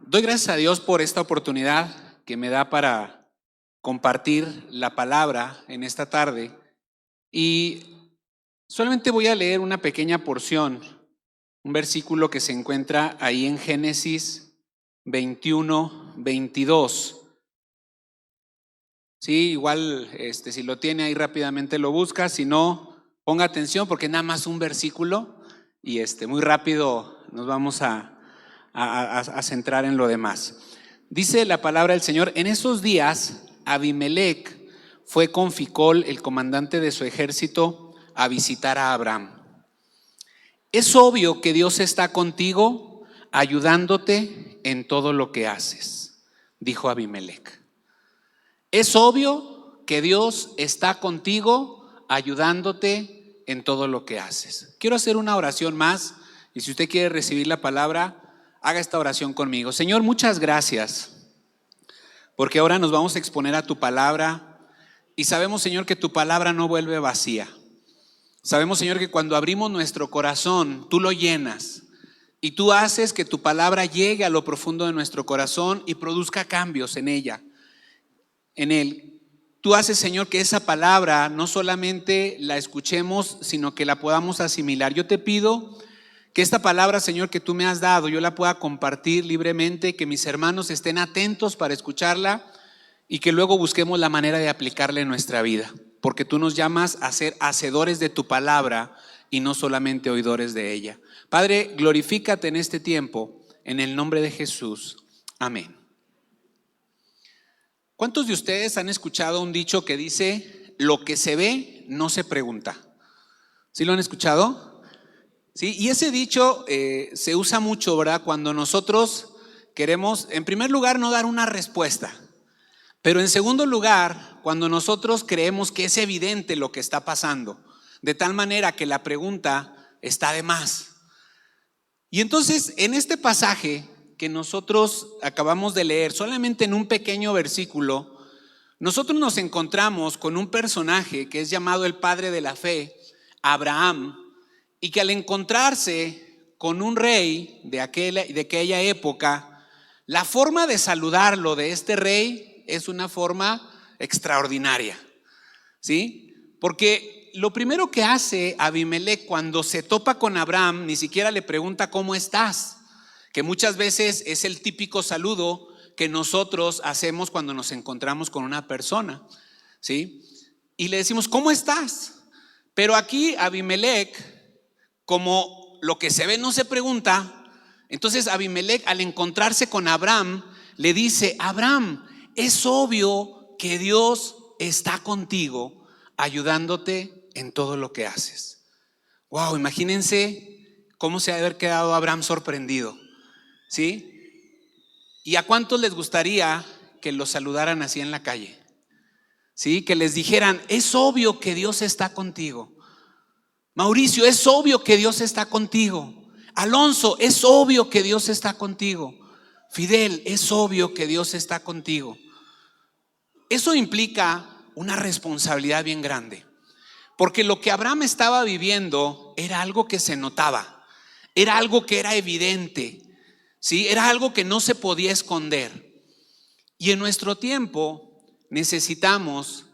Doy gracias a Dios por esta oportunidad que me da para compartir la palabra en esta tarde y solamente voy a leer una pequeña porción, un versículo que se encuentra ahí en Génesis 21-22. Sí, igual si lo tiene ahí rápidamente lo busca, si no, ponga atención porque nada más un versículo y muy rápido nos vamos a centrar en lo demás. Dice la palabra del Señor: en esos días Abimelec fue con Ficol, el comandante de su ejército, a visitar a Abraham. Es obvio que Dios está contigo, ayudándote en todo lo que haces, dijo Abimelec. Es obvio que Dios está contigo, ayudándote en todo lo que haces. Quiero hacer una oración más y si usted quiere recibir la palabra, haga esta oración conmigo. Señor, muchas gracias, porque ahora nos vamos a exponer a tu palabra y sabemos, Señor, que tu palabra no vuelve vacía. Sabemos, Señor, que cuando abrimos nuestro corazón, tú lo llenas y tú haces que tu palabra llegue a lo profundo de nuestro corazón y produzca cambios en ella, en él. Tú haces, Señor, que esa palabra no solamente la escuchemos, sino que la podamos asimilar. Yo te pido que esta palabra, Señor, que tú me has dado, yo la pueda compartir libremente, que mis hermanos estén atentos para escucharla y que luego busquemos la manera de aplicarla en nuestra vida, porque tú nos llamas a ser hacedores de tu palabra y no solamente oidores de ella. Padre, glorifícate en este tiempo, en el nombre de Jesús. Amén. ¿Cuántos de ustedes han escuchado un dicho que dice: lo que se ve no se pregunta? ¿Sí lo han escuchado? Sí, y ese dicho se usa mucho, ¿verdad? Cuando nosotros queremos, en primer lugar, no dar una respuesta, pero en segundo lugar, cuando nosotros creemos que es evidente lo que está pasando, de tal manera que la pregunta está de más. Y entonces, en este pasaje que nosotros acabamos de leer, solamente en un pequeño versículo, nosotros nos encontramos con un personaje que es llamado el padre de la fe, Abraham, y que al encontrarse con un rey de aquella época, la forma de saludarlo de este rey es una forma extraordinaria, ¿sí? Porque lo primero que hace Abimelec cuando se topa con Abraham, ni siquiera le pregunta ¿cómo estás?, que muchas veces es el típico saludo que nosotros hacemos cuando nos encontramos con una persona, ¿sí? Y le decimos ¿cómo estás? Pero aquí Abimelec, como lo que se ve no se pregunta, entonces Abimelec, al encontrarse con Abraham, le dice: Abraham, es obvio que Dios está contigo, ayudándote en todo lo que haces. Wow, imagínense cómo se ha de haber quedado Abraham sorprendido, ¿sí? ¿Y a cuántos les gustaría que los saludaran así en la calle? ¿Sí? Que les dijeran: es obvio que Dios está contigo. Mauricio, es obvio que Dios está contigo. Alonso, es obvio que Dios está contigo. Fidel, es obvio que Dios está contigo. Eso implica una responsabilidad bien grande, porque lo que Abraham estaba viviendo era algo que se notaba, era algo que era evidente, ¿sí? Era algo que no se podía esconder. Y en nuestro tiempo necesitamos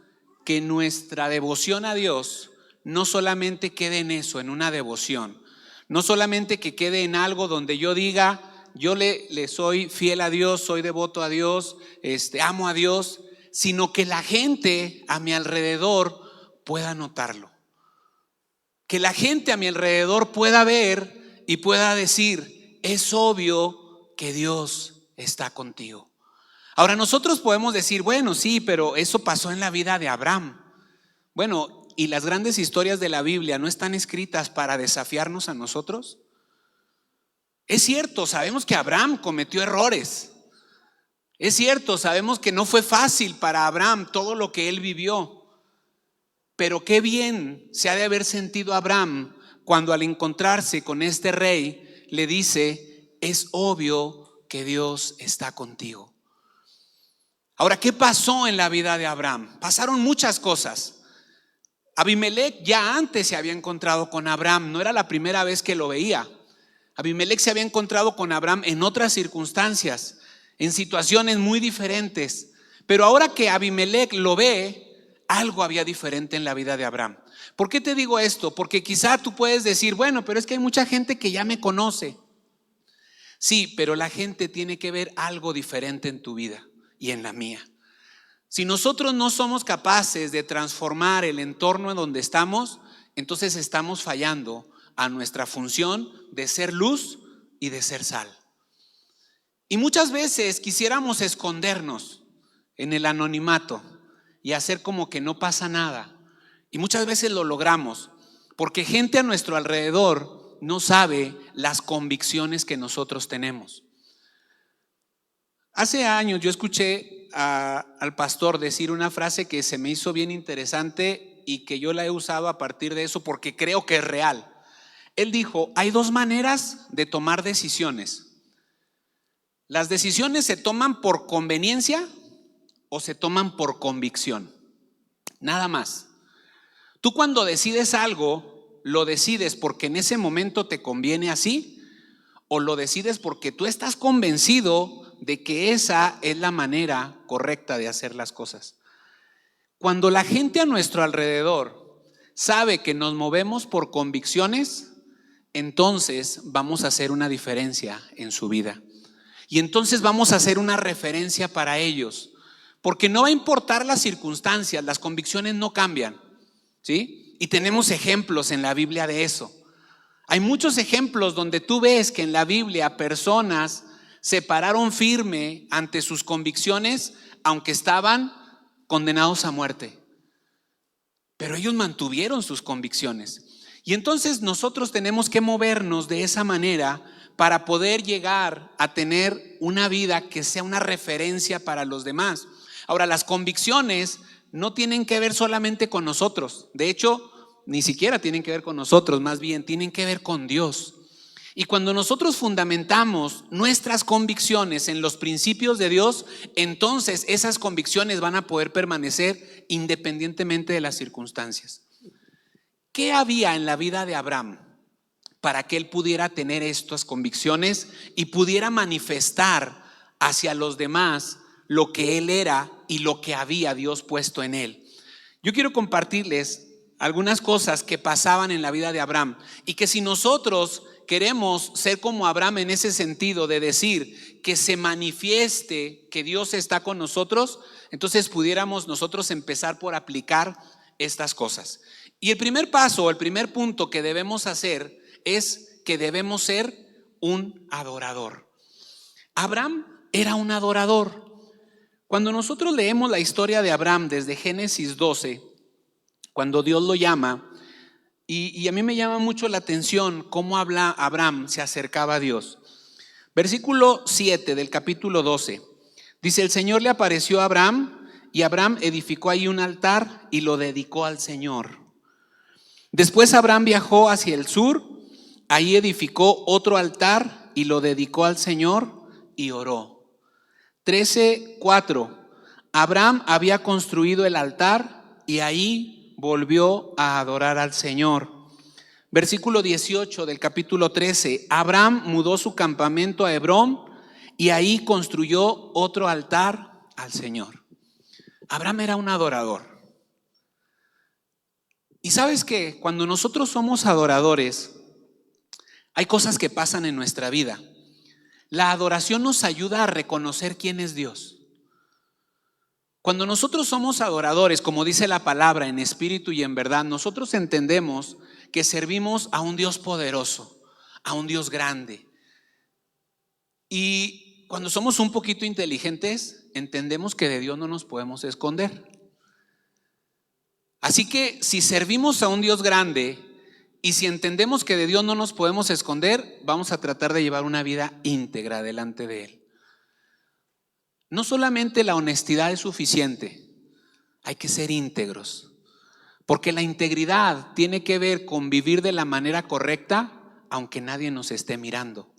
que nuestra devoción a Dios no solamente quede en eso, en una devoción, no solamente que quede en algo donde yo diga yo le soy fiel a Dios, soy devoto a Dios, amo a Dios, sino que la gente a mi alrededor pueda notarlo, que la gente a mi alrededor pueda ver y pueda decir: es obvio que Dios está contigo. Ahora nosotros podemos decir: bueno, sí, pero eso pasó en la vida de Abraham. Bueno, ¿y las grandes historias de la Biblia no están escritas para desafiarnos a nosotros? Es cierto, sabemos que Abraham cometió errores. Es cierto, sabemos que no fue fácil para Abraham todo lo que él vivió. Pero qué bien se ha de haber sentido Abraham cuando al encontrarse con este rey le dice: es obvio que Dios está contigo. Ahora, ¿qué pasó en la vida de Abraham? Pasaron muchas cosas. Abimelec ya antes se había encontrado con Abraham, no era la primera vez que lo veía. Abimelec se había encontrado con Abraham en otras circunstancias. en situaciones muy diferentes. Pero ahora que Abimelec lo ve, algo había diferente en la vida de Abraham. ¿Por qué te digo esto? Porque quizá tú puedes decir, bueno, pero es que hay mucha gente que ya me conoce. Sí, pero la gente tiene que ver algo diferente en tu vida y en la mía. Si nosotros no somos capaces de transformar el entorno en donde estamos, entonces estamos fallando a nuestra función de ser luz y de ser sal. Y muchas veces quisiéramos escondernos en el anonimato y hacer como que no pasa nada. Y muchas veces lo logramos porque gente a nuestro alrededor no sabe las convicciones que nosotros tenemos. Hace años yo escuché al pastor decir una frase que se me hizo bien interesante y que yo la he usado a partir de eso porque creo que es real. Él dijo, hay dos maneras de tomar decisiones. Las decisiones se toman por conveniencia o se toman por convicción. Nada más. Tú cuando decides algo, lo decides porque en ese momento te conviene así, o lo decides porque tú estás convencido de que esa es la manera correcta de hacer las cosas. Cuando la gente a nuestro alrededor sabe que nos movemos por convicciones, entonces vamos a hacer una diferencia en su vida. Y entonces vamos a hacer una referencia para ellos. Porque no va a importar las circunstancias, las convicciones no cambian, ¿sí? Y tenemos ejemplos en la Biblia de eso. Hay muchos ejemplos donde tú ves que en la Biblia personas se pararon firme ante sus convicciones, aunque estaban condenados a muerte. Pero ellos mantuvieron sus convicciones. Y entonces nosotros tenemos que movernos de esa manera para poder llegar a tener una vida que sea una referencia para los demás. Ahora, las convicciones no tienen que ver solamente con nosotros. De hecho, ni siquiera tienen que ver con nosotros, más bien tienen que ver con Dios. Y cuando nosotros fundamentamos nuestras convicciones en los principios de Dios, entonces esas convicciones van a poder permanecer independientemente de las circunstancias. ¿Qué había en la vida de Abraham para que él pudiera tener estas convicciones y pudiera manifestar hacia los demás lo que él era y lo que había Dios puesto en él? Yo quiero compartirles algunas cosas que pasaban en la vida de Abraham y que si nosotros queremos ser como Abraham en ese sentido de decir que se manifieste que Dios está con nosotros, entonces pudiéramos nosotros empezar por aplicar estas cosas. Y el primer paso, el primer punto que debemos hacer es que debemos ser un adorador. Abraham era un adorador. Cuando nosotros leemos la historia de Abraham desde Génesis 12, cuando Dios lo llama, y a mí me llama mucho la atención cómo Abraham se acercaba a Dios. Versículo 7 del capítulo 12, dice: el Señor le apareció a Abraham y Abraham edificó ahí un altar y lo dedicó al Señor. Después Abraham viajó hacia el sur, ahí edificó otro altar y lo dedicó al Señor y oró. 13:4, Abraham había construido el altar y ahí volvió a adorar al Señor. Versículo 18 del capítulo 13, Abraham mudó su campamento a Hebrón y ahí construyó otro altar al Señor. Abraham era un adorador. Y sabes que cuando nosotros somos adoradores, hay cosas que pasan en nuestra vida. La adoración nos ayuda a reconocer quién es Dios. Cuando nosotros somos adoradores, como dice la palabra, en espíritu y en verdad, nosotros entendemos que servimos a un Dios poderoso, a un Dios grande. Y cuando somos un poquito inteligentes, entendemos que de Dios no nos podemos esconder. Así que si servimos a un Dios grande y si entendemos que de Dios no nos podemos esconder, vamos a tratar de llevar una vida íntegra delante de Él. No solamente la honestidad es suficiente, hay que ser íntegros, porque la integridad tiene que ver con vivir de la manera correcta, aunque nadie nos esté mirando.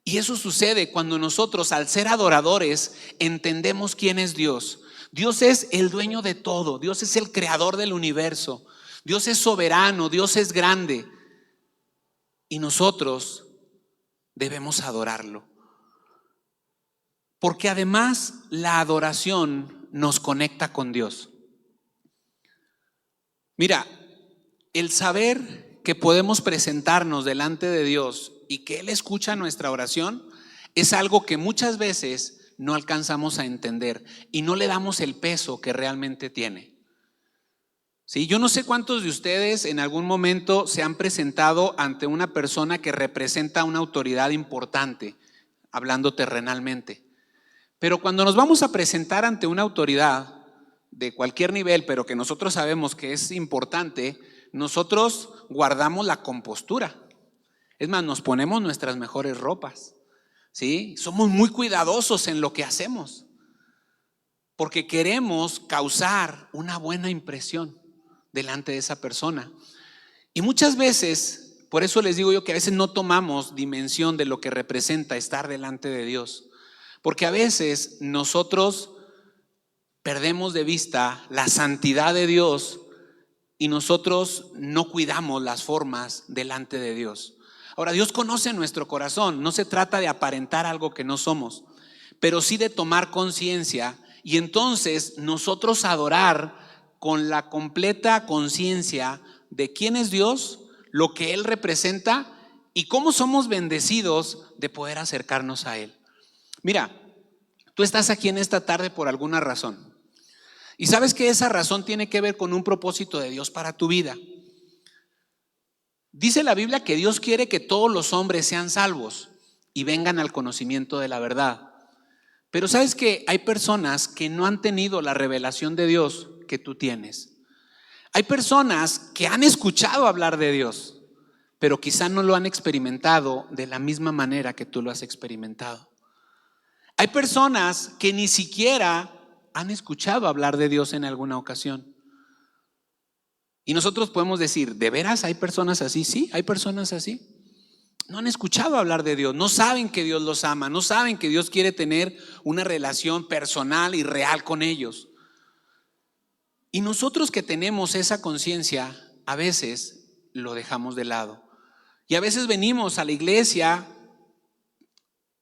Y eso sucede cuando nosotros, al ser adoradores, entendemos quién es Dios. Dios es el dueño de todo, Dios es el creador del universo, Dios es soberano, Dios es grande y nosotros debemos adorarlo. Porque además la adoración nos conecta con Dios. Mira, el saber que podemos presentarnos delante de Dios y que Él escucha nuestra oración es algo que muchas veces no alcanzamos a entender y no le damos el peso que realmente tiene. Sí, yo no sé cuántos de ustedes en algún momento se han presentado ante una persona que representa una autoridad importante, hablando terrenalmente. Pero cuando nos vamos a presentar ante una autoridad de cualquier nivel, pero que nosotros sabemos que es importante, nosotros guardamos la compostura. Es más, nos ponemos nuestras mejores ropas, ¿sí? Somos muy cuidadosos en lo que hacemos, porque queremos causar una buena impresión delante de esa persona. Y muchas veces, por eso les digo yo que a veces no tomamos dimensión de lo que representa estar delante de Dios. Porque a veces nosotros perdemos de vista la santidad de Dios y nosotros no cuidamos las formas delante de Dios. Ahora, Dios conoce nuestro corazón, no se trata de aparentar algo que no somos, pero sí de tomar conciencia y entonces nosotros adorar con la completa conciencia de quién es Dios, lo que Él representa y cómo somos bendecidos de poder acercarnos a Él. Mira, tú estás aquí en esta tarde por alguna razón y sabes que esa razón tiene que ver con un propósito de Dios para tu vida. Dice la Biblia que Dios quiere que todos los hombres sean salvos y vengan al conocimiento de la verdad. Pero sabes que hay personas que no han tenido la revelación de Dios que tú tienes. Hay personas que han escuchado hablar de Dios, pero quizá no lo han experimentado de la misma manera que tú lo has experimentado. Hay personas que ni siquiera han escuchado hablar de Dios en alguna ocasión. Y nosotros podemos decir, ¿de veras hay personas así? Sí, hay personas así. No han escuchado hablar de Dios, no saben que Dios los ama, no saben que Dios quiere tener una relación personal y real con ellos. Y nosotros que tenemos esa conciencia, a veces lo dejamos de lado. Y a veces venimos a la iglesia,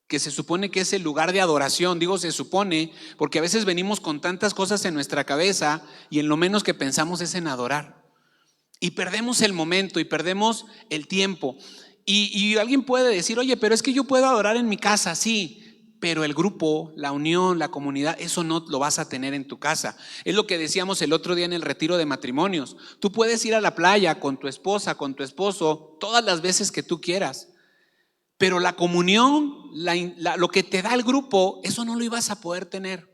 que se supone que es el lugar de adoración. Digo se supone, porque a veces venimos con tantas cosas en nuestra cabeza y en lo menos que pensamos es en adorar. Y perdemos el momento y perdemos el tiempo. Y alguien puede decir, oye, pero es que yo puedo adorar en mi casa, sí, pero el grupo, la unión, la comunidad, eso no lo vas a tener en tu casa. Es lo que decíamos el otro día en el retiro de matrimonios. Tú puedes ir a la playa con tu esposa, con tu esposo, todas las veces que tú quieras. Pero la comunión, lo que te da el grupo, eso no lo ibas a poder tener.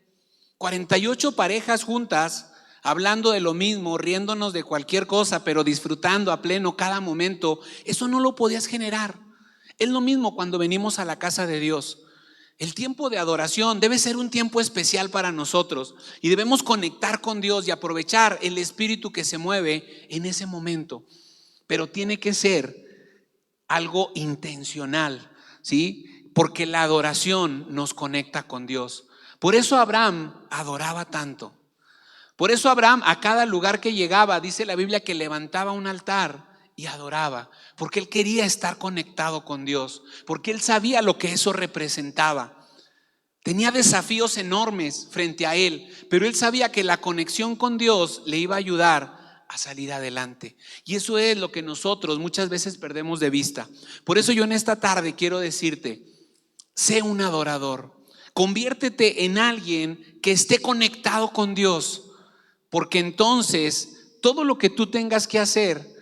48 parejas juntas, hablando de lo mismo, riéndonos de cualquier cosa, pero disfrutando a pleno cada momento, eso no lo podías generar. Es lo mismo cuando venimos a la casa de Dios. El tiempo de adoración debe ser un tiempo especial para nosotros y debemos conectar con Dios y aprovechar el espíritu que se mueve en ese momento. Pero tiene que ser algo intencional, ¿sí? Porque la adoración nos conecta con Dios. Por eso Abraham adoraba tanto. Por eso Abraham a cada lugar que llegaba, dice la Biblia que levantaba un altar y adoraba, porque él quería estar conectado con Dios, porque él sabía lo que eso representaba. Tenía desafíos enormes frente a él, pero él sabía que la conexión con Dios le iba a ayudar a salir adelante. Y eso es lo que nosotros muchas veces perdemos de vista. Por eso yo en esta tarde quiero decirte, sé un adorador, conviértete en alguien que esté conectado con Dios, porque entonces todo lo que tú tengas que hacer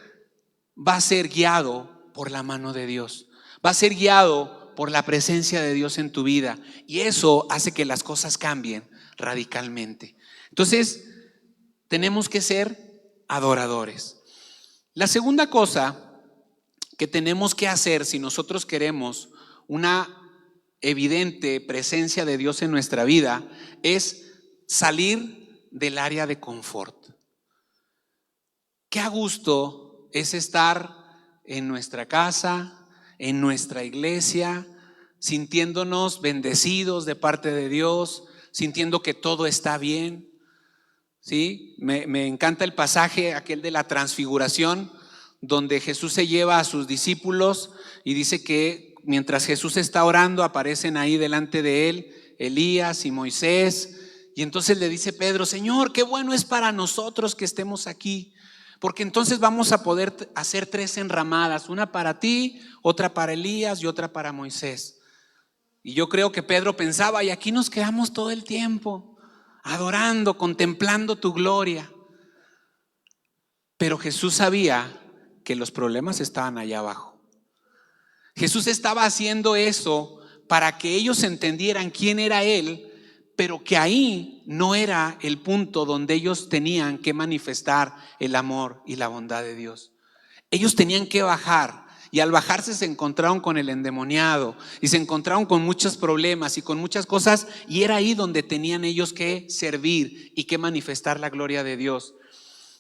va a ser guiado por la mano de Dios, va a ser guiado por la presencia de Dios en tu vida, y eso hace que las cosas cambien radicalmente. Entonces tenemos que ser adoradores. La segunda cosa que tenemos que hacer si nosotros queremos una evidente presencia de Dios en nuestra vida es salir del área de confort. Qué a gusto es estar en nuestra casa, en nuestra iglesia, sintiéndonos bendecidos de parte de Dios, sintiendo que todo está bien. ¿Sí? Me encanta el pasaje aquel de la transfiguración, donde Jesús se lleva a sus discípulos y dice que mientras Jesús está orando aparecen ahí delante de él Elías y Moisés. Y entonces le dice Pedro: Señor, qué bueno es para nosotros que estemos aquí, porque entonces vamos a poder hacer 3 enramadas, una para ti, otra para Elías y otra para Moisés. Y yo creo que Pedro pensaba: y aquí nos quedamos todo el tiempo, adorando, contemplando tu gloria. Pero Jesús sabía que los problemas estaban allá abajo. Jesús estaba haciendo eso para que ellos entendieran quién era Él, pero que ahí no era el punto donde ellos tenían que manifestar el amor y la bondad de Dios. Ellos tenían que bajar, y al bajarse se encontraron con el endemoniado y se encontraron con muchos problemas y con muchas cosas, y era ahí donde tenían ellos que servir y que manifestar la gloria de Dios.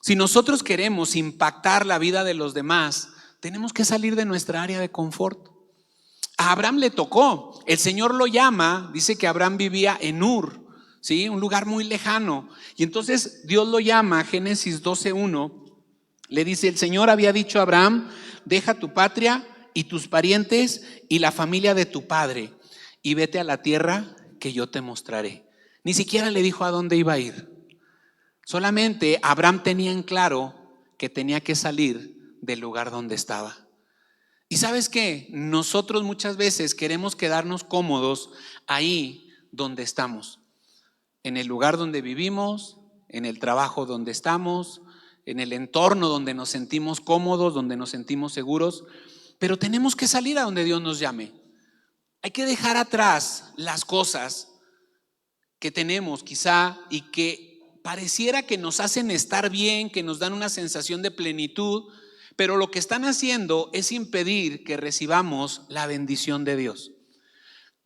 Si nosotros queremos impactar la vida de los demás, tenemos que salir de nuestra área de confort. A Abraham le tocó, el Señor lo llama, dice que Abraham vivía en Ur, ¿sí? Un lugar muy lejano. Y entonces Dios lo llama, Génesis 12:1, le dice: el Señor había dicho a Abraham: deja tu patria y tus parientes y la familia de tu padre y vete a la tierra que yo te mostraré. Ni siquiera le dijo a dónde iba a ir. Solamente Abraham tenía en claro que tenía que salir del lugar donde estaba. Y ¿sabes qué? Nosotros muchas veces queremos quedarnos cómodos ahí donde estamos, en el lugar donde vivimos, en el trabajo donde estamos, en el entorno donde nos sentimos cómodos, donde nos sentimos seguros. Pero tenemos que salir a donde Dios nos llame. Hay que dejar atrás las cosas que tenemos quizá y que pareciera que nos hacen estar bien, que nos dan una sensación de plenitud, pero lo que están haciendo es impedir que recibamos la bendición de Dios.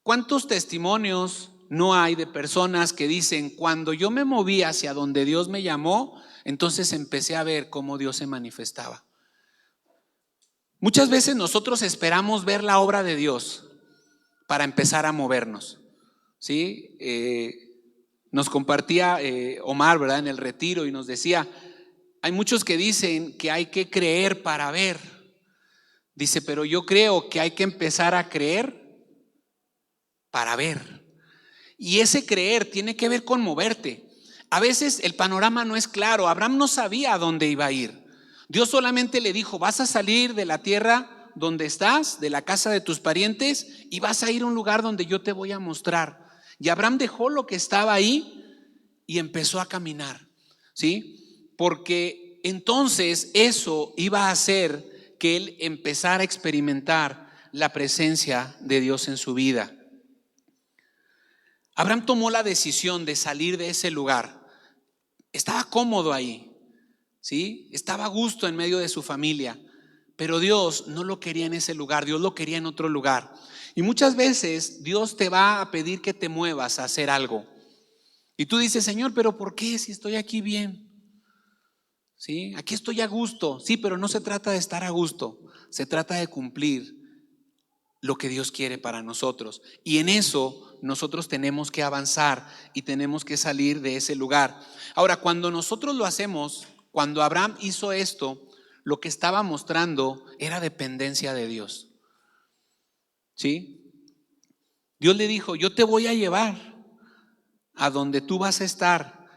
¿Cuántos testimonios no hay de personas que dicen: cuando yo me moví hacia donde Dios me llamó, entonces empecé a ver cómo Dios se manifestaba? Muchas veces nosotros esperamos ver la obra de Dios para empezar a movernos, ¿sí? Nos compartía Omar, ¿verdad?, en el retiro, y nos decía: hay muchos que dicen que hay que creer para ver. Dice: pero yo creo que hay que empezar a creer para ver. Y ese creer tiene que ver con moverte. A veces el panorama no es claro. Abraham no sabía a dónde iba a ir. Dios solamente le dijo: vas a salir de la tierra donde estás, de la casa de tus parientes, y vas a ir a un lugar donde yo te voy a mostrar. Y Abraham dejó lo que estaba ahí y empezó a caminar, ¿sí? Porque entonces eso iba a hacer que él empezara a experimentar la presencia de Dios en su vida. Abraham tomó la decisión de salir de ese lugar. Estaba cómodo ahí, ¿sí? Estaba a gusto en medio de su familia, pero Dios no lo quería en ese lugar, Dios lo quería en otro lugar. Y muchas veces Dios te va a pedir que te muevas a hacer algo. Y tú dices: Señor, ¿pero por qué si estoy aquí bien? ¿Sí? Aquí estoy a gusto. Sí, pero no se trata de estar a gusto, se trata de cumplir lo que Dios quiere para nosotros. Y en eso nosotros tenemos que avanzar y tenemos que salir de ese lugar. Ahora, cuando nosotros lo hacemos, cuando Abraham hizo esto, lo que estaba mostrando era dependencia de Dios, ¿sí? Dios le dijo: yo te voy a llevar a donde tú vas a estar,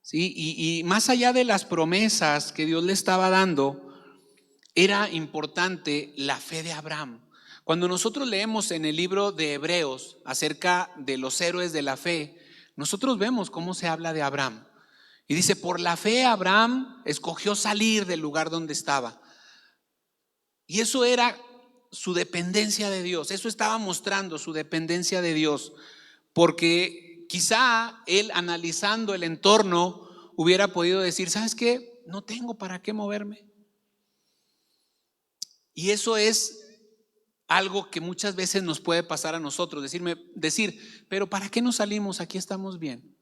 ¿sí? Y más allá de las promesas que Dios le estaba dando, era importante la fe de Abraham. Cuando nosotros leemos en el libro de Hebreos acerca de los héroes de la fe, nosotros vemos cómo se habla de Abraham. Y dice: por la fe Abraham escogió salir del lugar donde estaba. Y eso era su dependencia de Dios. Eso estaba mostrando su dependencia de Dios. Porque quizá él, analizando el entorno, hubiera podido decir: ¿sabes qué? No tengo para qué moverme. Y eso es algo que muchas veces nos puede pasar a nosotros, decir: pero ¿para qué nos salimos? Aquí estamos bien.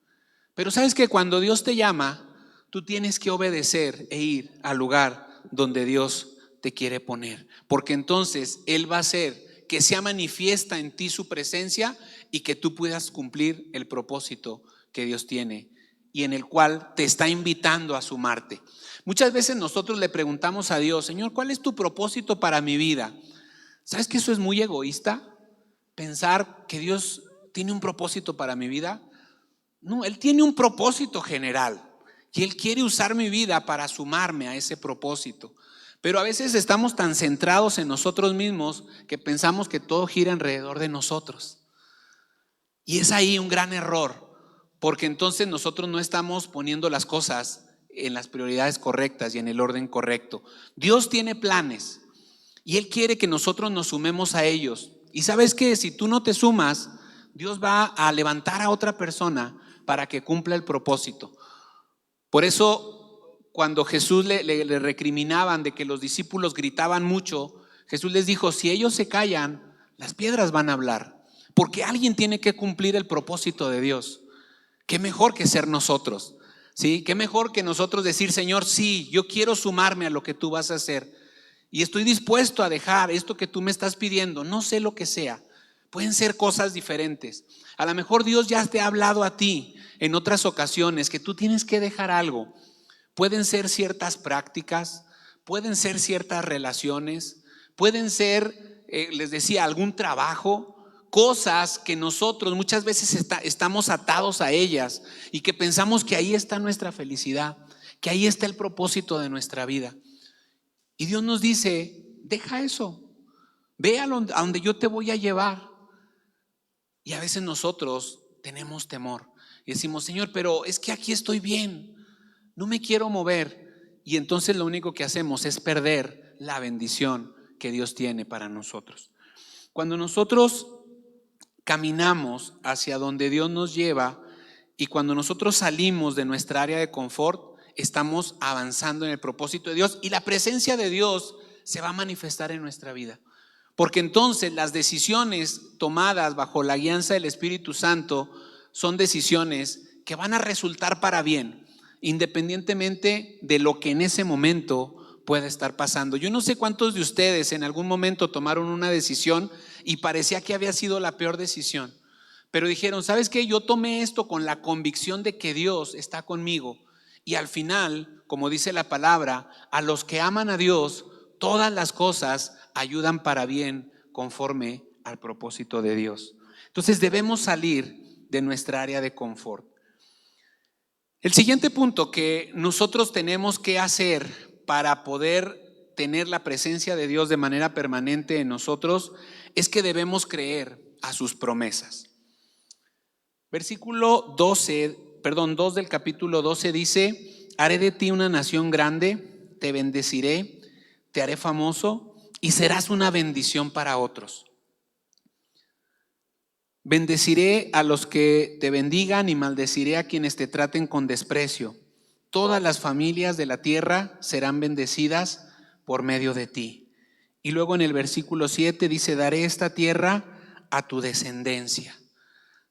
Pero sabes que cuando Dios te llama, tú tienes que obedecer e ir al lugar donde Dios te quiere poner, porque entonces Él va a hacer que sea manifiesta en ti su presencia y que tú puedas cumplir el propósito que Dios tiene y en el cual te está invitando a sumarte. Muchas veces nosotros le preguntamos a Dios: Señor, ¿cuál es tu propósito para mi vida? ¿Sabes que eso es muy egoísta? Pensar que Dios tiene un propósito para mi vida? No, Él tiene un propósito general y Él quiere usar mi vida para sumarme a ese propósito. Pero a veces estamos tan centrados en nosotros mismos que pensamos que todo gira alrededor de nosotros. Y es ahí un gran error, porque entonces nosotros no estamos poniendo las cosas en las prioridades correctas y en el orden correcto. Dios tiene planes y Él quiere que nosotros nos sumemos a ellos. Y sabes que si tú no te sumas, Dios va a levantar a otra persona para que cumpla el propósito. Por eso, cuando Jesús le recriminaban de que los discípulos gritaban mucho, Jesús les dijo: si ellos se callan, las piedras van a hablar, porque alguien tiene que cumplir el propósito de Dios. Qué mejor que ser nosotros, ¿sí? Qué mejor que nosotros decir: Señor, sí, yo quiero sumarme a lo que tú vas a hacer y estoy dispuesto a dejar esto que tú me estás pidiendo, no sé lo que sea. Pueden ser cosas diferentes. A lo mejor Dios ya te ha hablado a ti en otras ocasiones que tú tienes que dejar algo. Pueden ser ciertas prácticas, pueden ser ciertas relaciones, pueden ser, les decía, algún trabajo, cosas que nosotros muchas veces estamos atados a ellas y que pensamos que ahí está nuestra felicidad, que ahí está el propósito de nuestra vida. Y Dios nos dice: deja eso, ve a donde yo te voy a llevar. Y a veces nosotros tenemos temor y decimos: Señor, pero es que aquí estoy bien, no me quiero mover. Y entonces lo único que hacemos es perder la bendición que Dios tiene para nosotros. Cuando nosotros caminamos hacia donde Dios nos lleva y cuando nosotros salimos de nuestra área de confort, estamos avanzando en el propósito de Dios y la presencia de Dios se va a manifestar en nuestra vida. Porque entonces las decisiones tomadas bajo la guianza del Espíritu Santo son decisiones que van a resultar para bien, independientemente de lo que en ese momento pueda estar pasando. Yo no sé cuántos de ustedes en algún momento tomaron una decisión y parecía que había sido la peor decisión, pero dijeron: ¿sabes qué? Yo tomé esto con la convicción de que Dios está conmigo. Y al final, como dice la palabra, a los que aman a Dios, todas las cosas ayudan para bien conforme al propósito de Dios. Entonces debemos salir de nuestra área de confort. El siguiente punto que nosotros tenemos que hacer para poder tener la presencia de Dios de manera permanente en nosotros es que debemos creer a sus promesas. Versículo 2 del capítulo 12 dice: haré de ti una nación grande, te bendeciré, te haré famoso y serás una bendición para otros. Bendeciré a los que te bendigan y maldeciré a quienes te traten con desprecio. Todas las familias de la tierra serán bendecidas por medio de ti. Y luego en el versículo 7 dice: daré esta tierra a tu descendencia.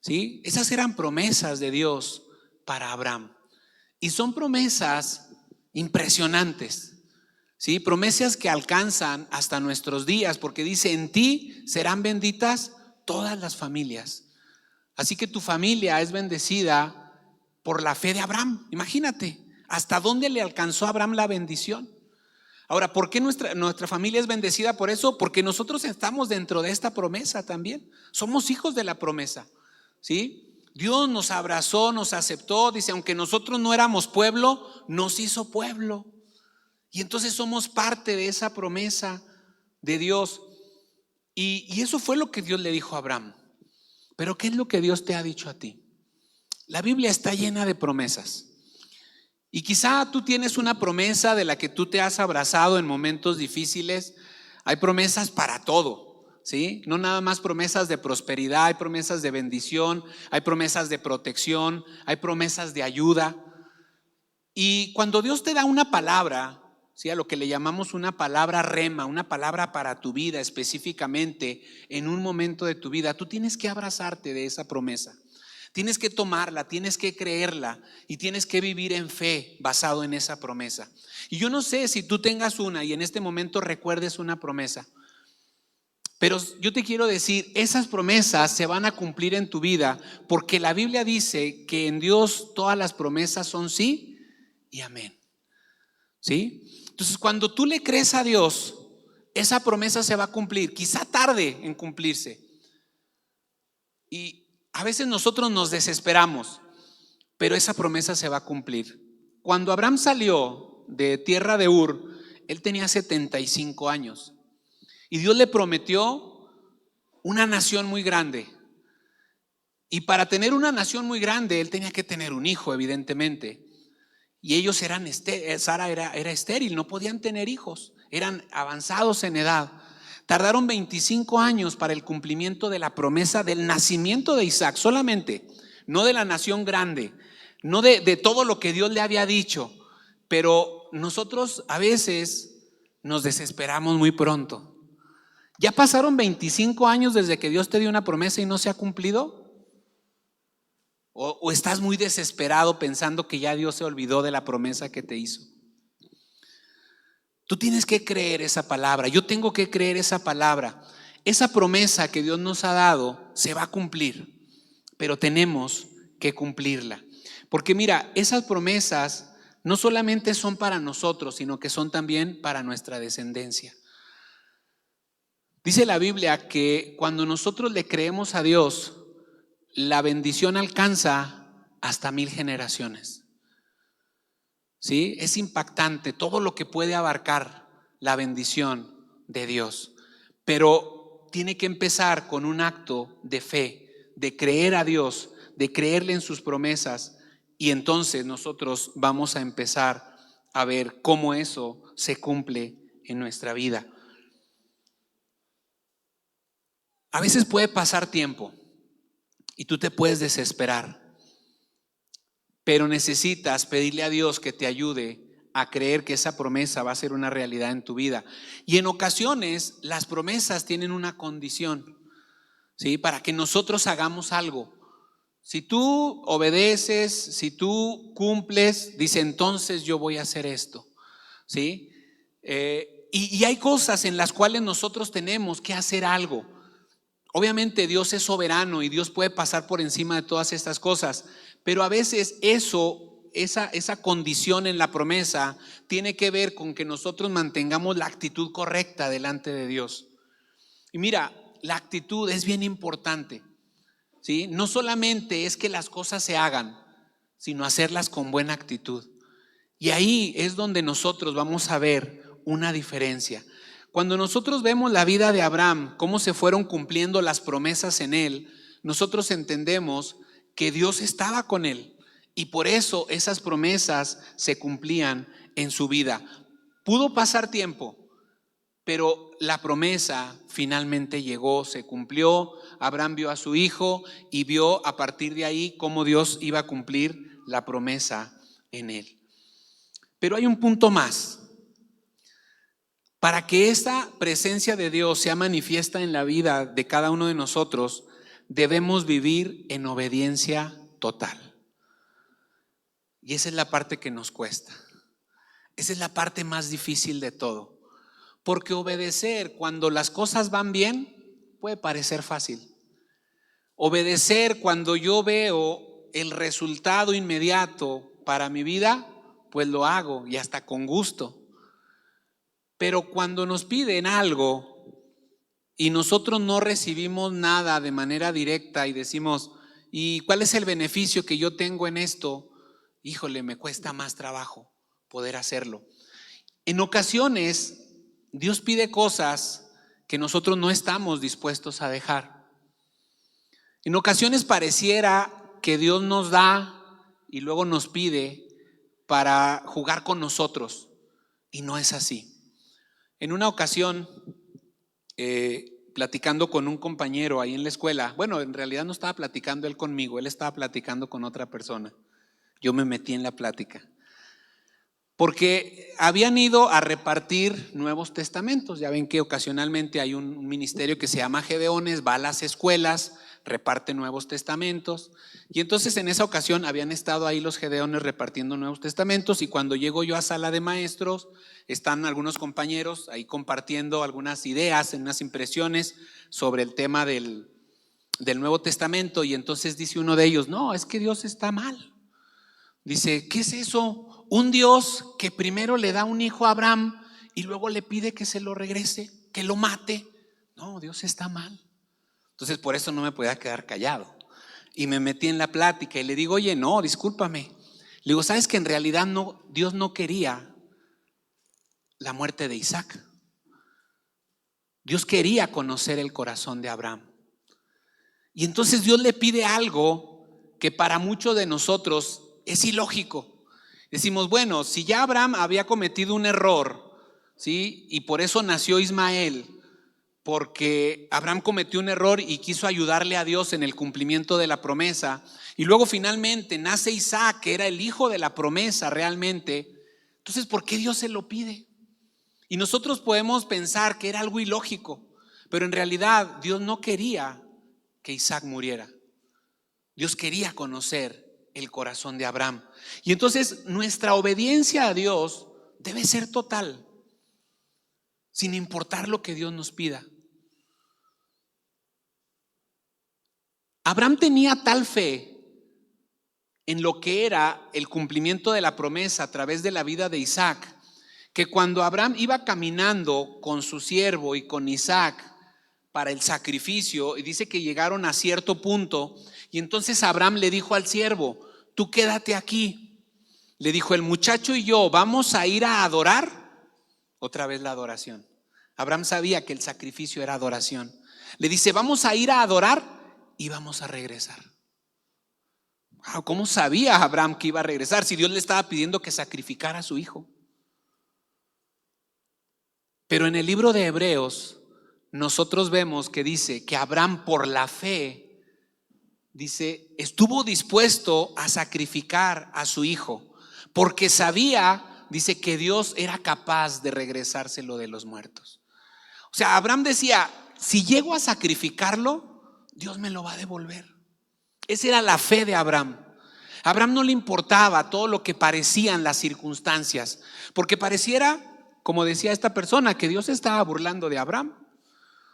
¿Sí? Esas eran promesas de Dios para Abraham. Y son promesas impresionantes, ¿sí? Promesas que alcanzan hasta nuestros días, porque dice: en ti serán benditas todas las familias. Así que tu familia es bendecida por la fe de Abraham. Imagínate, ¿hasta dónde le alcanzó a Abraham la bendición? Ahora, ¿por qué nuestra familia es bendecida por eso? Porque nosotros estamos dentro de esta promesa también. Somos hijos de la promesa, ¿sí? Dios nos abrazó, nos aceptó. Dice: aunque nosotros no éramos pueblo, nos hizo pueblo. Y entonces somos parte de esa promesa de Dios. Y eso fue lo que Dios le dijo a Abraham. Pero ¿qué es lo que Dios te ha dicho a ti? La Biblia está llena de promesas. Y quizá tú tienes una promesa de la que tú te has abrazado en momentos difíciles. Hay promesas para todo, ¿sí? No nada más promesas de prosperidad, hay promesas de bendición, hay promesas de protección, hay promesas de ayuda. Y cuando Dios te da una palabra, ¿sí?, a lo que le llamamos una palabra rema, una palabra para tu vida específicamente en un momento de tu vida, tú tienes que abrazarte de esa promesa. Tienes que tomarla, tienes que creerla y tienes que vivir en fe basado en esa promesa. Y yo no sé si tú tengas una y en este momento recuerdes una promesa, pero yo te quiero decir, esas promesas se van a cumplir en tu vida porque la Biblia dice que en Dios todas las promesas son sí y amén. ¿Sí? Entonces, cuando tú le crees a Dios, esa promesa se va a cumplir, quizá tarde en cumplirse. Y A veces nosotros nos desesperamos, pero esa promesa se va a cumplir. Cuando Abraham salió de tierra de Ur, él tenía 75 años y Dios le prometió una nación muy grande. Y para tener una nación muy grande, él tenía que tener un hijo, evidentemente. Y ellos Sara era estéril, no podían tener hijos, eran avanzados en edad. Tardaron 25 años para el cumplimiento de la promesa del nacimiento de Isaac, solamente, no de la nación grande, no de todo lo que Dios le había dicho. Pero nosotros a veces nos desesperamos muy pronto. ¿Ya pasaron 25 años desde que Dios te dio una promesa y no se ha cumplido? ¿O estás muy desesperado pensando que ya Dios se olvidó de la promesa que te hizo? Tú tienes que creer esa palabra, yo tengo que creer esa palabra. Esa promesa que Dios nos ha dado se va a cumplir, pero tenemos que cumplirla. Porque mira, esas promesas no solamente son para nosotros, sino que son también para nuestra descendencia. Dice la Biblia que cuando nosotros le creemos a Dios, la bendición alcanza hasta 1000 generaciones. ¿Sí? Es impactante todo lo que puede abarcar la bendición de Dios. Pero tiene que empezar con un acto de fe, de creer a Dios, de creerle en sus promesas. Y entonces nosotros vamos a empezar a ver cómo eso se cumple en nuestra vida. A veces puede pasar tiempo y tú te puedes desesperar, pero necesitas pedirle a Dios que te ayude a creer que esa promesa va a ser una realidad en tu vida. Y en ocasiones las promesas tienen una condición, ¿sí? Para que nosotros hagamos algo. Si tú obedeces, si tú cumples, dice, entonces yo voy a hacer esto, ¿sí? Y hay cosas en las cuales nosotros tenemos que hacer algo. Obviamente Dios es soberano y Dios puede pasar por encima de todas estas cosas, pero a veces esa condición en la promesa tiene que ver con que nosotros mantengamos la actitud correcta delante de Dios. Y mira, la actitud es bien importante, ¿sí? No solamente es que las cosas se hagan, sino hacerlas con buena actitud. Y ahí es donde nosotros vamos a ver una diferencia. Cuando nosotros vemos la vida de Abraham, cómo se fueron cumpliendo las promesas en él, nosotros entendemos que Dios estaba con él y por eso esas promesas se cumplían en su vida. Pudo pasar tiempo, pero la promesa finalmente llegó, se cumplió. Abraham vio a su hijo y vio a partir de ahí cómo Dios iba a cumplir la promesa en él. Pero hay un punto más. Para que esta presencia de Dios sea manifiesta en la vida de cada uno de nosotros, debemos vivir en obediencia total. Y esa es la parte que nos cuesta. Esa es la parte más difícil de todo. Porque obedecer cuando las cosas van bien puede parecer fácil. Obedecer cuando yo veo el resultado inmediato para mi vida, pues lo hago y hasta con gusto. Pero cuando nos piden algo y nosotros no recibimos nada de manera directa y decimos, ¿y cuál es el beneficio que yo tengo en esto? Híjole, me cuesta más trabajo poder hacerlo. En ocasiones, Dios pide cosas que nosotros no estamos dispuestos a dejar. En ocasiones pareciera que Dios nos da y luego nos pide para jugar con nosotros, y no es así. En una ocasión, platicando con un compañero ahí en la escuela, bueno, en realidad no estaba platicando él conmigo, él estaba platicando con otra persona. Yo me metí en la plática. Porque habían ido a repartir Nuevos Testamentos. Ya ven que ocasionalmente hay un ministerio que se llama Gedeones, va a las escuelas, reparte Nuevos Testamentos. Y entonces en esa ocasión habían estado ahí los Gedeones repartiendo Nuevos Testamentos, y cuando llego yo a sala de maestros, están algunos compañeros ahí compartiendo algunas ideas, unas impresiones sobre el tema del Nuevo Testamento. Y entonces dice uno de ellos, no, es que Dios está mal. Dice, ¿qué es eso? Un Dios que primero le da un hijo a Abraham y luego le pide que se lo regrese, que lo mate. No, Dios está mal. Entonces por eso no me podía quedar callado. Y me metí en la plática y le digo, oye, no, discúlpame. Le digo, ¿sabes que en realidad no, Dios no quería la muerte de Isaac? Dios quería conocer el corazón de Abraham. Y entonces Dios le pide algo que para muchos de nosotros es ilógico. Decimos, bueno, si ya Abraham había cometido un error, ¿sí? Y por eso nació Ismael, porque Abraham cometió un error y quiso ayudarle a Dios en el cumplimiento de la promesa. Y luego finalmente nace Isaac, que era el hijo de la promesa realmente. Entonces, ¿por qué Dios se lo pide? Y nosotros podemos pensar que era algo ilógico, pero en realidad Dios no quería que Isaac muriera. Dios quería conocer el corazón de Abraham. Y entonces nuestra obediencia a Dios debe ser total, sin importar lo que Dios nos pida. Abraham tenía tal fe en lo que era el cumplimiento de la promesa a través de la vida de Isaac, que cuando Abraham iba caminando con su siervo y con Isaac para el sacrificio, y dice que llegaron a cierto punto, y entonces Abraham le dijo al siervo, tú quédate aquí. Le dijo, el muchacho y yo vamos a ir a adorar. Otra vez la adoración. Abraham sabía que el sacrificio era adoración. Le dice, vamos a ir a adorar y vamos a regresar. ¿Cómo sabía Abraham que iba a regresar si Dios le estaba pidiendo que sacrificara a su hijo? Pero en el libro de Hebreos nosotros vemos que dice que Abraham por la fe, dice, estuvo dispuesto a sacrificar a su hijo, porque sabía, dice, que Dios era capaz de regresárselo de los muertos. O sea, Abraham decía, si llego a sacrificarlo, Dios me lo va a devolver. Esa era la fe de Abraham. A Abraham no le importaba todo lo que parecían las circunstancias, porque pareciera, como decía esta persona, que Dios estaba burlando de Abraham.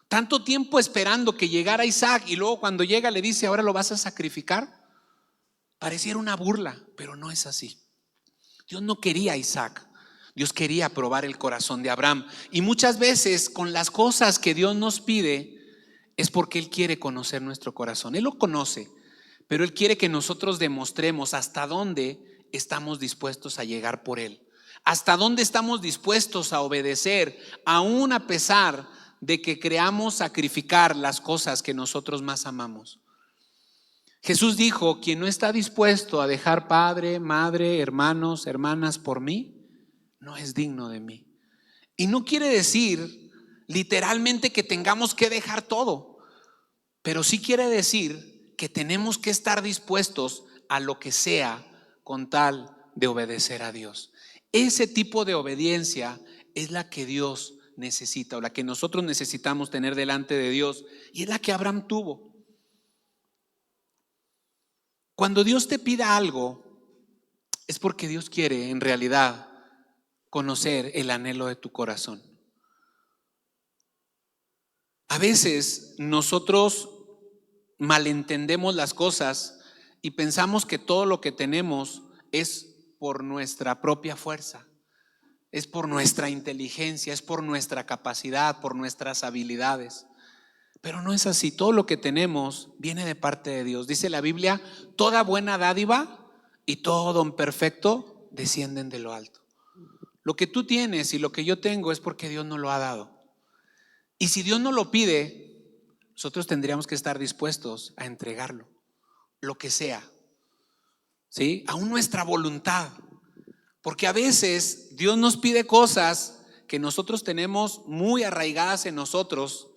Tanto tiempo esperando que llegara Isaac y luego cuando llega le dice, ahora lo vas a sacrificar. Pareciera una burla, pero no es así. Dios no quería a Isaac. Dios quería probar el corazón de Abraham. Y muchas veces con las cosas que Dios nos pide es porque Él quiere conocer nuestro corazón. Él lo conoce, pero Él quiere que nosotros demostremos hasta dónde estamos dispuestos a llegar por Él. Hasta dónde estamos dispuestos a obedecer, aún a pesar de que creamos sacrificar las cosas que nosotros más amamos. Jesús dijo, quien no está dispuesto a dejar padre, madre, hermanos, hermanas por mí, no es digno de mí. Y no quiere decir literalmente que tengamos que dejar todo, pero sí quiere decir que tenemos que estar dispuestos a lo que sea con tal de obedecer a Dios. Ese tipo de obediencia es la que Dios necesita, o la que nosotros necesitamos tener delante de Dios, y es la que Abraham tuvo. Cuando Dios te pida algo, es porque Dios quiere en realidad conocer el anhelo de tu corazón. A veces nosotros malentendemos las cosas y pensamos que todo lo que tenemos es por nuestra propia fuerza, es por nuestra inteligencia, es por nuestra capacidad, por nuestras habilidades. Pero no es así. Todo lo que tenemos viene de parte de Dios. Dice la Biblia, toda buena dádiva y todo don perfecto descienden de lo alto. Lo que tú tienes y lo que yo tengo es porque Dios nos lo ha dado. Y si Dios nos lo pide, nosotros tendríamos que estar dispuestos a entregarlo, lo que sea, ¿sí? Aún nuestra voluntad. Porque a veces Dios nos pide cosas que nosotros tenemos muy arraigadas en nosotros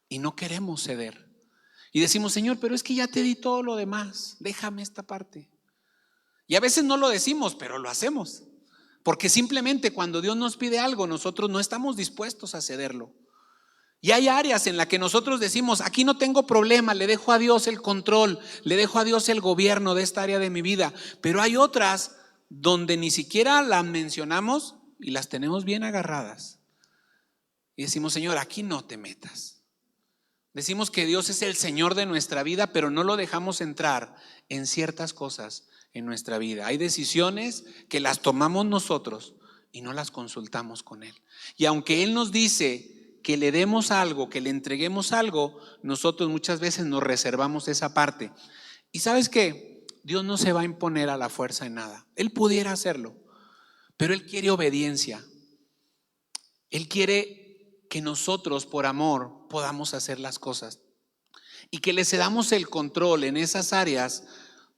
y no queremos ceder. Y decimos, Señor, pero es que ya te di todo lo demás, déjame esta parte. Y a veces no lo decimos, pero lo hacemos. Porque simplemente cuando Dios nos pide algo, nosotros no estamos dispuestos a cederlo. Y hay áreas en las que nosotros decimos, aquí no tengo problema, le dejo a Dios el control, le dejo a Dios el gobierno de esta área de mi vida. Pero hay otras donde ni siquiera las mencionamos y las tenemos bien agarradas. Y decimos, Señor, aquí no te metas. Decimos que Dios es el Señor de nuestra vida, pero no lo dejamos entrar en ciertas cosas en nuestra vida. Hay decisiones que las tomamos nosotros y no las consultamos con Él. Y aunque Él nos dice que le demos algo, que le entreguemos algo, nosotros muchas veces nos reservamos esa parte. Y ¿sabes qué? Dios no se va a imponer a la fuerza en nada. Él pudiera hacerlo, pero Él quiere obediencia. Él quiere que nosotros, por amor, podamos hacer las cosas y que le cedamos el control en esas áreas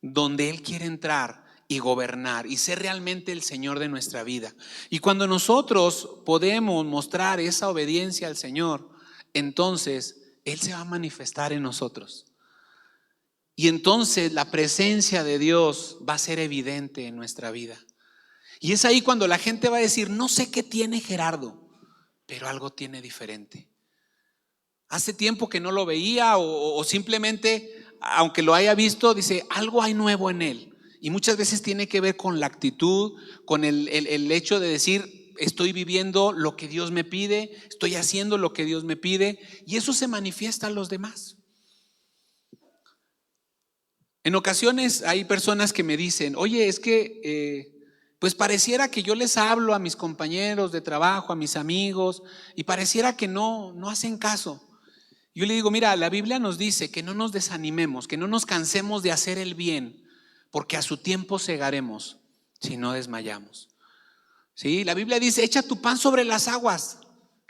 donde Él quiere entrar y gobernar y ser realmente el Señor de nuestra vida. Y cuando nosotros podemos mostrar esa obediencia al Señor, entonces Él se va a manifestar en nosotros. Y entonces la presencia de Dios va a ser evidente en nuestra vida. Y es ahí cuando la gente va a decir, no sé qué tiene Gerardo, pero algo tiene diferente. Hace tiempo que no lo veía o simplemente, aunque lo haya visto, dice, algo hay nuevo en él. Y muchas veces tiene que ver con la actitud, con el hecho de decir, estoy viviendo lo que Dios me pide, estoy haciendo lo que Dios me pide, y eso se manifiesta a los demás. En ocasiones hay personas que me dicen, oye, es que pues pareciera que yo les hablo a mis compañeros de trabajo, a mis amigos, y pareciera que no hacen caso. Yo le digo, mira, la Biblia nos dice que no nos desanimemos, que no nos cansemos de hacer el bien, porque a su tiempo segaremos si no desmayamos. ¿Sí? La Biblia dice, echa tu pan sobre las aguas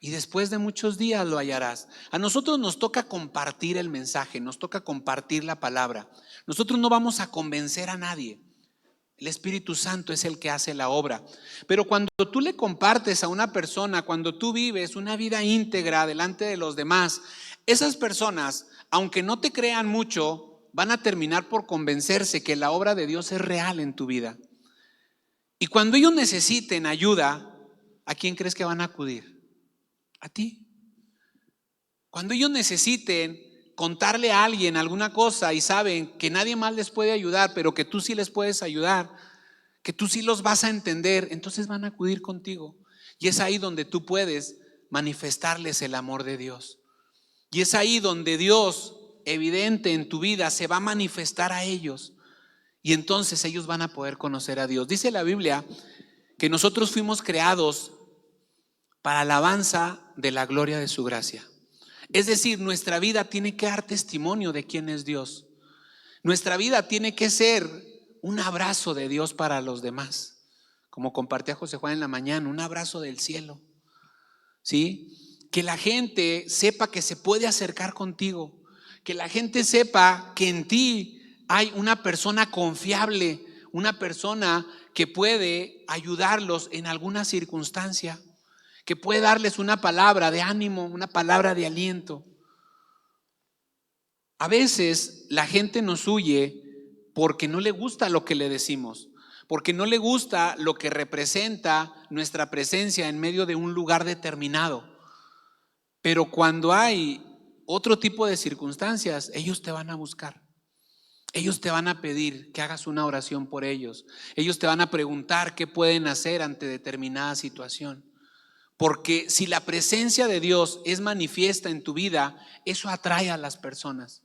y después de muchos días lo hallarás. A nosotros nos toca compartir el mensaje, nos toca compartir la palabra. Nosotros no vamos a convencer a nadie. El Espíritu Santo es el que hace la obra. Pero cuando tú le compartes a una persona, cuando tú vives una vida íntegra delante de los demás, esas personas, aunque no te crean mucho, van a terminar por convencerse que la obra de Dios es real en tu vida. Y cuando ellos necesiten ayuda, ¿a quién crees que van a acudir? A ti. Cuando ellos necesiten contarle a alguien alguna cosa y saben que nadie más les puede ayudar, pero que tú sí les puedes ayudar, que tú sí los vas a entender, entonces van a acudir contigo. Y es ahí donde tú puedes manifestarles el amor de Dios. Y es ahí donde Dios, evidente en tu vida, se va a manifestar a ellos. Y entonces ellos van a poder conocer a Dios. Dice la Biblia que nosotros fuimos creados para alabanza de la gloria de su gracia. Es decir, nuestra vida tiene que dar testimonio de quién es Dios. Nuestra vida tiene que ser un abrazo de Dios para los demás. Como compartía José Juan en la mañana, un abrazo del cielo. ¿Sí? Que la gente sepa que se puede acercar contigo. Que la gente sepa que en ti hay una persona confiable, una persona que puede ayudarlos en alguna circunstancia, que puede darles una palabra de ánimo, una palabra de aliento. A veces la gente nos huye porque no le gusta lo que le decimos, porque no le gusta lo que representa nuestra presencia en medio de un lugar determinado. Pero cuando hay otro tipo de circunstancias, ellos te van a buscar. Ellos te van a pedir que hagas una oración por ellos. Ellos te van a preguntar qué pueden hacer ante determinada situación. Porque si la presencia de Dios es manifiesta en tu vida, eso atrae a las personas.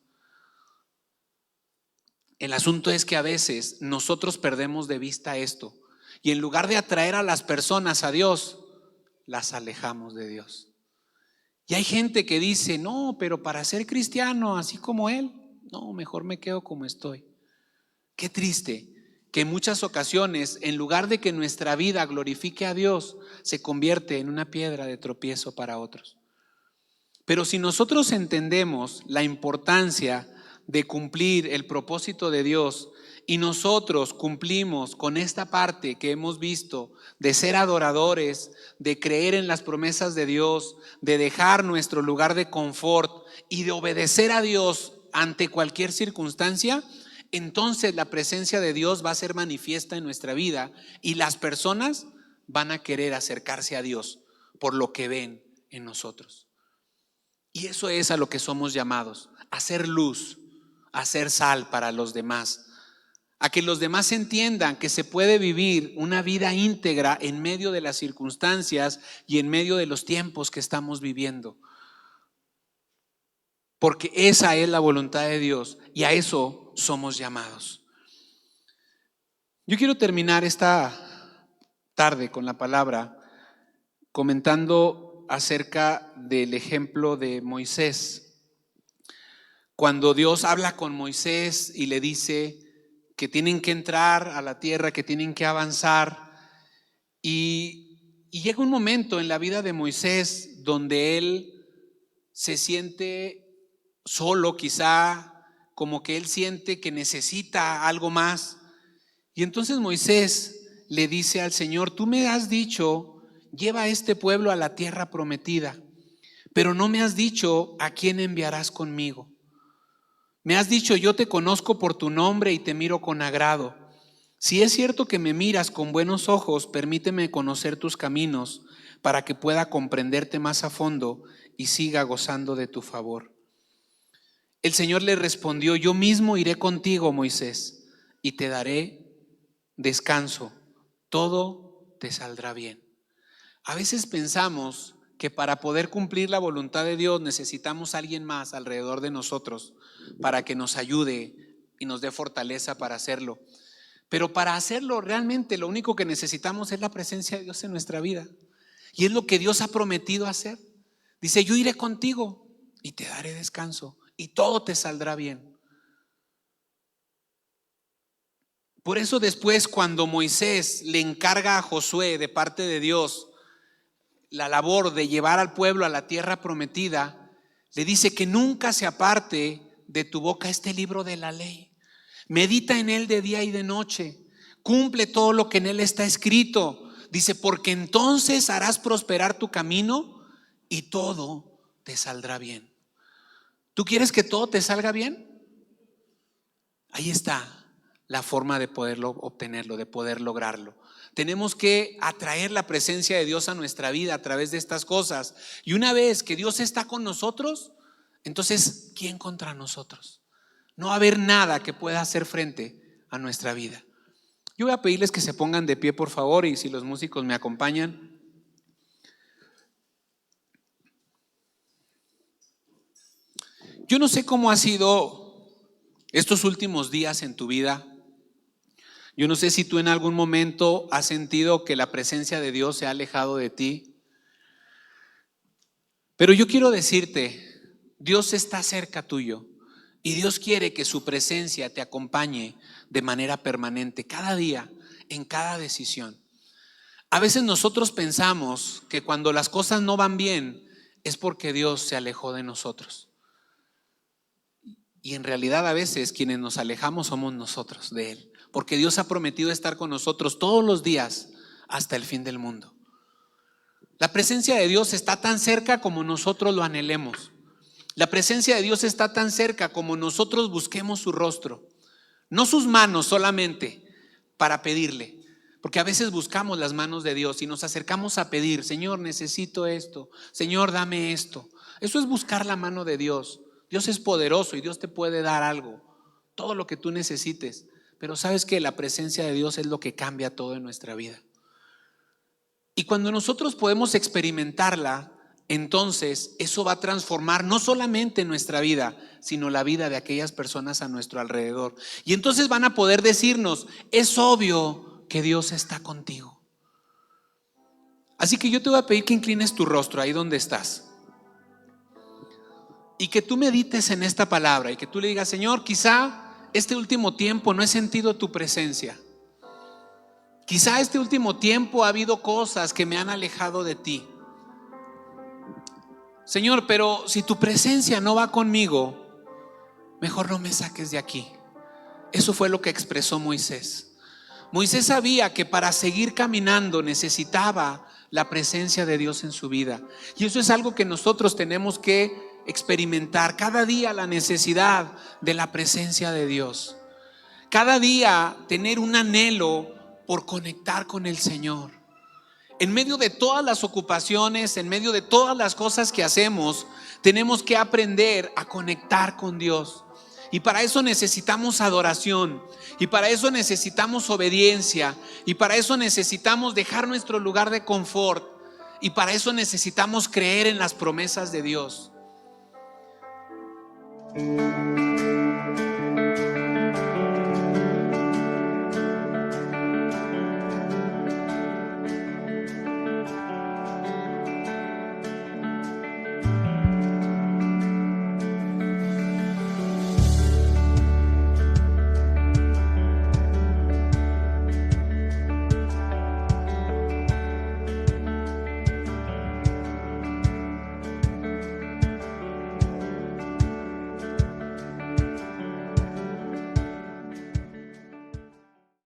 El asunto es que a veces nosotros perdemos de vista esto y en lugar de atraer a las personas a Dios, las alejamos de Dios. Y hay gente que dice, no, pero para ser cristiano, así como él, no, mejor me quedo como estoy. Qué triste que en muchas ocasiones, en lugar de que nuestra vida glorifique a Dios, se convierte en una piedra de tropiezo para otros. Pero si nosotros entendemos la importancia de cumplir el propósito de Dios y nosotros cumplimos con esta parte que hemos visto de ser adoradores, de creer en las promesas de Dios, de dejar nuestro lugar de confort y de obedecer a Dios ante cualquier circunstancia, entonces la presencia de Dios va a ser manifiesta en nuestra vida y las personas van a querer acercarse a Dios por lo que ven en nosotros. Y eso es a lo que somos llamados, a ser luz, a ser sal para los demás, a que los demás entiendan que se puede vivir una vida íntegra en medio de las circunstancias y en medio de los tiempos que estamos viviendo. Porque esa es la voluntad de Dios y a eso somos llamados. Yo quiero terminar esta tarde con la palabra comentando acerca del ejemplo de Moisés. cuando Dios habla con Moisés y le dice que tienen que entrar a la tierra, que tienen que avanzar. Y llega un momento en la vida de Moisés donde él se siente solo, quizá como que él siente que necesita algo más. Y entonces Moisés le dice al Señor: tú me has dicho, lleva a este pueblo a la tierra prometida, pero no me has dicho a quién enviarás conmigo. Me has dicho, yo te conozco por tu nombre y te miro con agrado. Si es cierto que me miras con buenos ojos, permíteme conocer tus caminos para que pueda comprenderte más a fondo y siga gozando de tu favor. El Señor le respondió: yo mismo iré contigo, Moisés, y te daré descanso. Todo te saldrá bien. A veces pensamos que para poder cumplir la voluntad de Dios necesitamos a alguien más alrededor de nosotros para que nos ayude y nos dé fortaleza para hacerlo. Pero para hacerlo realmente lo único que necesitamos es la presencia de Dios en nuestra vida. Y es lo que Dios ha prometido hacer. Dice: yo iré contigo y te daré descanso y todo te saldrá bien. Por eso después, cuando Moisés le encarga a Josué de parte de Dios la labor de llevar al pueblo a la tierra prometida, le dice que nunca se aparte de tu boca este libro de la ley. Medita en él de día y de noche. Cumple todo lo que en él está escrito. Dice: porque entonces harás prosperar tu camino y todo te saldrá bien. ¿Tú quieres que todo te salga bien? Ahí está la forma de poderlo obtenerlo, de poder lograrlo. Tenemos que atraer la presencia de Dios a nuestra vida a través de estas cosas. Y una vez que Dios está con nosotros, entonces, ¿quién contra nosotros? No va a haber nada que pueda hacer frente a nuestra vida. Yo voy a pedirles que se pongan de pie, por favor, y si los músicos me acompañan. Yo no sé cómo ha sido estos últimos días en tu vida. Yo no sé si tú en algún momento has sentido que la presencia de Dios se ha alejado de ti. Pero yo quiero decirte, Dios está cerca tuyo y Dios quiere que su presencia te acompañe de manera permanente, cada día, en cada decisión. A veces nosotros pensamos que cuando las cosas no van bien es porque Dios se alejó de nosotros. Y en realidad a veces quienes nos alejamos somos nosotros de Él, porque Dios ha prometido estar con nosotros todos los días hasta el fin del mundo. La presencia de Dios está tan cerca como nosotros lo anhelemos. La presencia de Dios está tan cerca como nosotros busquemos su rostro. No sus manos solamente para pedirle, porque a veces buscamos las manos de Dios y nos acercamos a pedir: Señor, necesito esto, Señor, dame esto. Eso es buscar la mano de Dios. Dios es poderoso y Dios te puede dar algo, todo lo que tú necesites. Pero sabes que la presencia de Dios es lo que cambia todo en nuestra vida. Y cuando nosotros podemos experimentarla, entonces eso va a transformar no solamente nuestra vida, sino la vida de aquellas personas a nuestro alrededor. Y entonces van a poder decirnos: es obvio que Dios está contigo. Así que yo te voy a pedir que inclines tu rostro ahí donde estás y que tú medites en esta palabra y que tú le digas: Señor, quizá este último tiempo no he sentido tu presencia. Quizá este último tiempo ha habido cosas que me han alejado de ti. Señor, pero si tu presencia no va conmigo, mejor no me saques de aquí. Eso fue lo que expresó Moisés. Moisés sabía que para seguir caminando necesitaba la presencia de Dios en su vida. Y eso es algo que nosotros tenemos que experimentar cada día, la necesidad de la presencia de Dios. Cada día tener un anhelo por conectar con el Señor. En medio de todas las ocupaciones, en medio de todas las cosas que hacemos, tenemos que aprender a conectar con Dios. Y para eso necesitamos adoración, y para eso necesitamos obediencia, y para eso necesitamos dejar nuestro lugar de confort, y para eso necesitamos creer en las promesas de Dios.